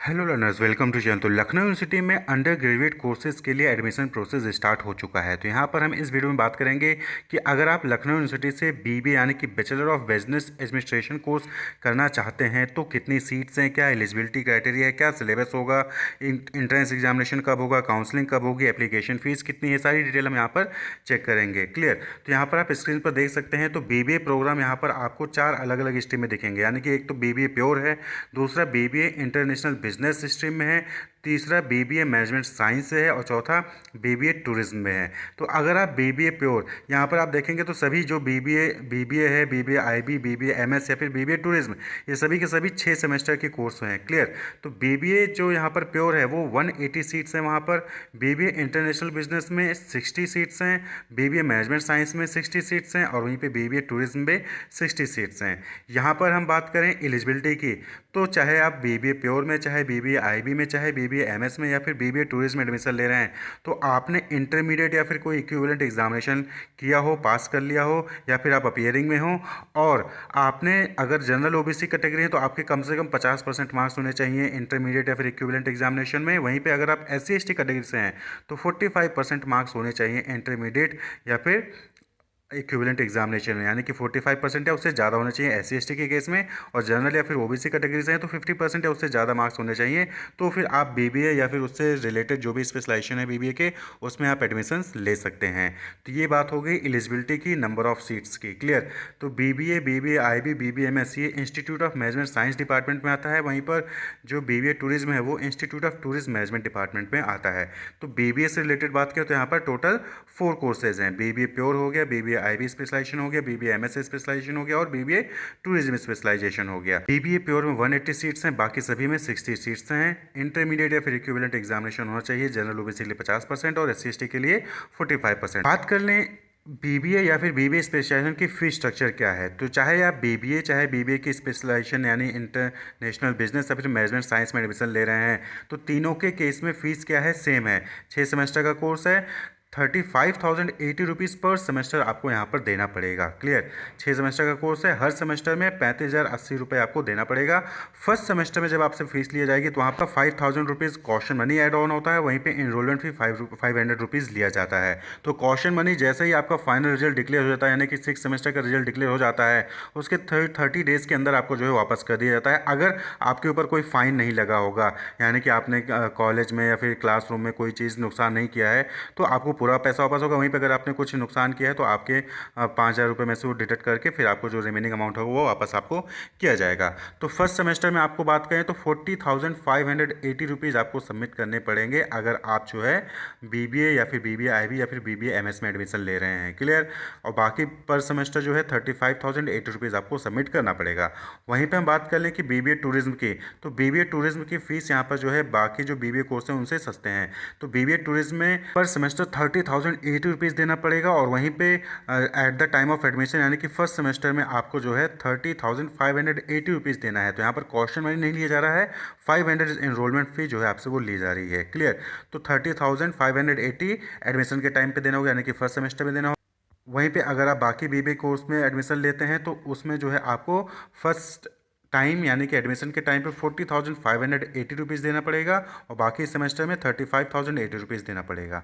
Hello learners, welcome to channel. तो Lucknow university में undergraduate courses के लिए एडमिशन प्रोसेस स्टार्ट हो चुका है। तो यहाँ पर हम इस वीडियो में बात करेंगे कि अगर आप लखनऊ यूनिवर्सिटी से बीबीए यानी कि bachelor of business administration course करना चाहते हैं तो कितनी सीट्स हैं, क्या एलिजिबिलिटी क्राइटेरिया है, क्या सिलेबस होगा, इंट्रेंस एग्जामिनेशन कब होगा, काउंसलिंग कब होगी, एप्लीकेशन फ़ीस कितनी है, सारी डिटेल हम यहाँ पर चेक करेंगे। क्लियर। तो यहाँ पर आप स्क्रीन पर देख सकते हैं। तो बीबीए प्रोग्राम यहाँ पर आपको 4 अलग अलग स्ट्रीम में दिखेंगे, यानी कि एक तो बीबीए प्योर है, दूसरा बीबीए इंटरनेशनल बिजनेस स्ट्रीम में है, तीसरा बीबीए मैनेजमेंट साइंस से है और चौथा बीबीए टूरिज्म में है। तो अगर आप बीबीए प्योर यहाँ पर आप देखेंगे तो सभी जो बीबीए है, बीबीए आईबी, बीबीए एमएस या फिर बीबीए टूरिज्म, ये सभी के सभी 6 सेमेस्टर के कोर्स हैं। क्लियर। तो बीबीए जो यहाँ पर प्योर है वो 180 सीट्स हैं वहाँ पर, बीबीए इंटरनेशनल बिजनेस में 60 सीट्स हैं, बीबीए मैनेजमेंट साइंस में 60 सीट्स हैं और वहीं पे बीबीए टूरिज्म में 60 सीट्स हैं। यहाँ पर हम बात करें एलिजिबिलिटी की, तो चाहे आप बीबीए प्योर में, चाहे बीबीए आईबी में, चाहे बीबीए एमएस में या फिर बीबीए टूरिज्म में एडमिशन ले रहे हैं, तो आपने इंटरमीडिएट या फिर कोई इक्विवेलेंट एग्जामिनेशन किया हो, पास कर लिया हो, या फिर आप अपीयरिंग में हो, और आपने अगर जनरल ओबीसी कैटेगरी है तो आपके कम से कम 50% मार्क्स होने चाहिए इंटरमीडिएट या फिर इक्विवेलेंट एग्जामिनेशन में। वहीं पर अगर आप SC ST कैटेगरी से हैं तो 45% मार्क्स होने चाहिए इंटरमीडिएट या फिर इक्विवेलेंट एग्जामिनेशन में, यानी कि 45% या उससे ज़्यादा होना चाहिए SC ST के केस में, और जनरल या फिर ओबीसी कैटेगरी से हैं तो 50% या उससे ज़्यादा मार्क्स होने चाहिए। तो फिर आप बीबीए या फिर उससे रिलेटेड जो भी स्पेशलाइजेशन है बीबीए के, उसमें आप एडमिशन्स ले सकते हैं। तो ये बात हो गई एलिजिबिलिटी की, नंबर ऑफ सीट्स की। क्लियर। तो बीबीए आईबी, बीबीए एमएस ये institute of management science department में आता है, वहीं पर जो बीबीए टूरिज्म है वो institute of tourism management department में आता है। तो बीबीए से रिलेटेड बात करें तो यहाँ पर टोटल 4 कोर्सेज हैं। बीबीए प्योर हो गया, बीबीए आईबी स्पेशलाइजेशन हो गया, बीबीए एमएस स्पेशलाइजेशन हो गया और बीबीए टूरिज्म स्पेशलाइजेशन हो गया। बीबीए प्योर में 180 सीट्स हैं, बाकी सभी में 60 सीट्स हैं। इंटरमीडिएट या फिर इक्विवेलेंट एग्जामिनेशन होना चाहिए, जनरल ओबीसी के लिए 50% और SC ST के लिए 45%। बात कर लें बीबीए या फिर बीबीए स्पेशलाइजेशन की फी स्ट्रक्चर क्या है, तो चाहे आप बीबीए चाहे बीबीए की स्पेशलाइजेशन यानी इंटरनेशनल बिजनेस या फिर मैनेजमेंट साइंस में एडमिशन ले रहे हैं, तो तीनों के केस में फ़ीस क्या है, सेम है। 6 सेमेस्टर का कोर्स है, 35,080 रुपीज़ पर सेमेस्टर आपको यहाँ पर देना पड़ेगा। क्लियर। 6 सेमेस्टर का कोर्स है, हर सेमेस्टर में 35,080 रुपये आपको देना पड़ेगा। फर्स्ट सेमेस्टर में जब आपसे फीस ली जाएगी तो वहाँ पर 5,000 rupees caution money add on होता है, वहीं पे इनरोलमेंट फी 500 रुपीज़ लिया जाता है। तो कॉशन मनी जैसे ही आपका फाइनल रिजल्ट डिक्लेयर हो जाता है, यानी कि 6 सेमेस्टर का रिजल्ट डिक्लेयर हो जाता है, उसके 30 डेज़ के अंदर आपको जो है वापस कर दिया जाता है, अगर आपके ऊपर कोई फ़ाइन नहीं लगा होगा, यानी कि आपने कॉलेज में या फिर क्लासरूम में कोई चीज़ नुकसान नहीं किया है तो आपको पूरा पैसा वापस होगा। वहीं पे अगर आपने कुछ नुकसान किया है तो आपके 5,000 रुपये में से वो डिडक्ट करके फिर आपको जो रिमेनिंग अमाउंट होगा वो वापस आपको किया जाएगा। तो फर्स्ट सेमेस्टर में आपको बात करें तो 40,580 रुपीज़ आपको सबमिट करने पड़ेंगे अगर आप जो है बीबीए या फिर बीबीए आईबी या फिर बीबीए एमएस में एडमिशन ले रहे हैं। क्लियर। और बाकी पर सेमेस्टर जो है 35,080 रुपीज़ आपको सबमिट करना पड़ेगा। वहीं पर हम बात कर लें कि बीबीए टूरिज्म की, तो बीबीए टूरिज्म की फ़ीस यहाँ पर जो है बाकी जो बीबीए कोर्स हैं उनसे सस्ते हैं। तो बीबीए टूरिज्म में पर सेमेस्टर 30,080 रुपीज़ देना पड़ेगा, और वहीं पे at the time of admission यानी कि फर्स्ट सेमेस्टर में आपको जो है 30,580 रुपीज़ देना है। तो यहाँ पर कॉशन मनी नहीं लिया जा रहा है, 500 इनरोलमेंट फ़ी जो है आपसे वो ली जा रही है। क्लियर। तो 30,580 एडमिशन के टाइम पे देना होगा, यानी कि फर्स्ट सेमेस्टर में देना होगा। वहीं पे अगर आप बाकी बीबीए कोर्स में एडमिशन लेते हैं तो उसमें जो है आपको फर्स्ट टाइम यानी कि एडमिशन के टाइम पे 40,580 रुपीज़ देना पड़ेगा, और बाकी सेमेस्टर में 35,080 रुपीज़ देना पड़ेगा।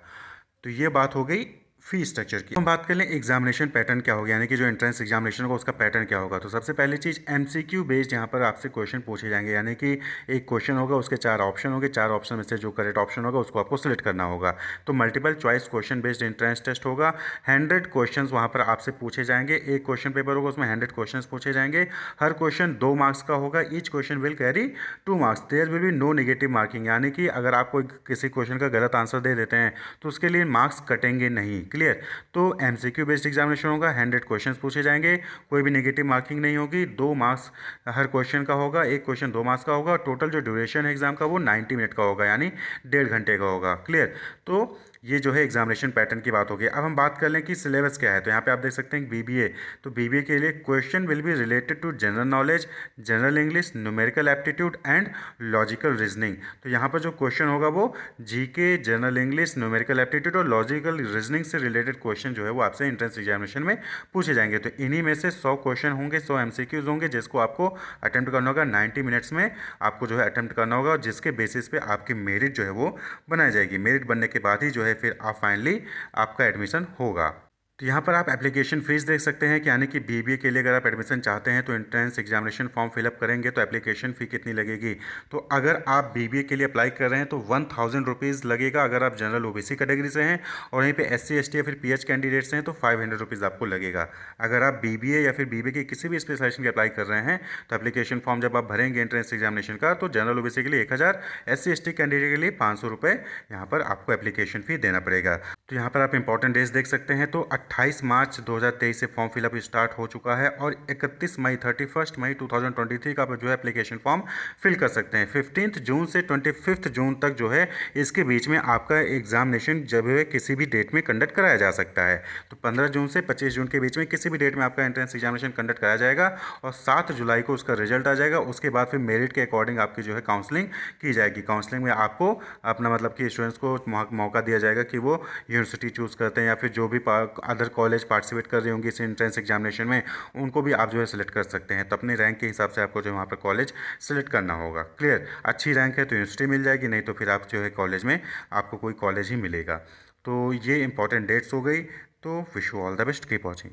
तो ये बात हो गई फी स्ट्रक्चर की। हम बात कर लें एग्जामिनेशन पैटर्न क्या होगा, यानी कि जो एंट्रेंस एग्जामिनेशन होगा उसका पैटर्न क्या होगा। तो सबसे पहली चीज़ MCQ बेस्ड यहाँ पर आपसे क्वेश्चन पूछे जाएंगे, यानी कि एक क्वेश्चन होगा, उसके 4 ऑप्शन होंगे, 4 ऑप्शन में से जो करेक्ट ऑप्शन होगा उसको आपको सिलेक्ट करना होगा। तो multiple choice question based entrance test होगा। 100 क्वेश्चन वहाँ पर आपसे पूछे जाएंगे, एक क्वेश्चन पेपर होगा उसमें 100 क्वेश्चन पूछे जाएंगे। हर क्वेश्चन 2 मार्क्स का होगा, each question will carry 2 marks. There will be no negative marking, यानी कि अगर आप कोई किसी क्वेश्चन का गलत आंसर दे देते हैं तो उसके लिए मार्क्स कटेंगे नहीं। क्लियर। तो MCQ बेस्ड एग्जामिनेशन होगा, 100 क्वेश्चंस पूछे जाएंगे, कोई भी नेगेटिव मार्किंग नहीं होगी, 2 मार्क्स हर क्वेश्चन का होगा, एक क्वेश्चन 2 मार्क्स का होगा। टोटल जो ड्यूरेशन है एग्जाम का वो 90 मिनट का होगा, यानी 1.5 घंटे का होगा। क्लियर। तो ये जो है एग्जामिनेशन पैटर्न की बात होगी। अब हम बात कर लें कि सिलेबस क्या है। तो यहाँ पे आप देख सकते हैं बीबीए, तो बीबीए के लिए question will be related to general knowledge, general English, numerical aptitude and logical reasoning. तो यहाँ पर जो क्वेश्चन होगा वो GK, general English, numerical aptitude और लॉजिकल रीजनिंग से रिलेटेड क्वेश्चन जो है वो आपसे एंट्रेंस एग्जामिनेशन में पूछे जाएंगे। तो इन्हीं में से 100 क्वेश्चन होंगे, 100 एमसीक्यूज होंगे, जिसको आपको अटेम्प्ट करना होगा। 90 मिनट्स में आपको जो है अटेम्प्ट करना होगा, और जिसके बेसिस पे आपकी मेरिट जो है वो बनाई जाएगी। मेरिट बनने के बाद ही जो है फिर आप फाइनली आपका एडमिशन होगा। तो यहाँ पर आप एप्लीकेशन फ़ीस देख सकते हैं कि यानी कि बीबीए के लिए अगर आप एडमिशन चाहते हैं तो एंट्रेंस एग्जामिनेशन फॉर्म फिलअप करेंगे तो एप्लीकेशन फ़ी कितनी लगेगी। तो अगर आप बीबीए के लिए अप्लाई कर रहे हैं तो 1000 रुपीज़ लगेगा अगर आप जनरल ओबीसी कैटेगरी से हैं, और यहीं पे एससी एसटी या फिर पीएच कैंडिडेट से हैं तो 500 रुपीज़ आपको लगेगा। अगर आप बीबीए या फिर बीबीए के किसी भी स्पेशलाइजेशन के अप्लाई कर रहे हैं तो एप्लीकेशन फॉर्म जब आप भरेंगे एंट्रेंस एग्जामिनेशन का, तो जनरल ओबीसी के लिए 1000, एससी एसटी कैंडिडेट के लिए 500 रुपये यहाँ पर आपको एप्लीकेशन फ़ी देना पड़ेगा। तो यहाँ पर आप इंपॉर्टेंट डेज देख सकते हैं। तो 28 मार्च 2023 से फॉर्म फिलअप स्टार्ट हो चुका है, और 31 मई 31 मई 2023 का आप जो है एप्लीकेशन फॉर्म फिल कर सकते हैं। 15 जून से 25 जून तक जो है इसके बीच में आपका एग्जामिनेशन जब है किसी भी डेट में कंडक्ट कराया जा सकता है। तो 15 जून से 25 जून के बीच में किसी भी डेट में आपका एंट्रेंस एग्जामिनेशन कंडक्ट कराया जाएगा, और 7 जुलाई को उसका रिजल्ट आ जाएगा। उसके बाद फिर मेरिट के अकॉर्डिंग आपकी जो है काउंसलिंग की जाएगी। काउंसलिंग में आपको अपना मतलब कि स्टूडेंट्स को मौका दिया जाएगा कि वो यूनिवर्सिटी चूज़ करते हैं, या फिर जो भी अदर कॉलेज पार्टिसिपेट कर रही होंगी इस एंट्रेंस एग्जामिनेशन में, उनको भी आप जो है सिलेक्ट कर सकते हैं। तो अपने रैंक के हिसाब से आपको जो वहाँ पर कॉलेज सेलेक्ट करना होगा। क्लियर? अच्छी रैंक है तो यूनिवर्सिटी मिल जाएगी, नहीं तो फिर आप जो है कॉलेज में आपको कोई कॉलेज ही मिलेगा। तो ये इंपॉर्टेंट डेट्स हो गई। तो wish you all the best, keep watching.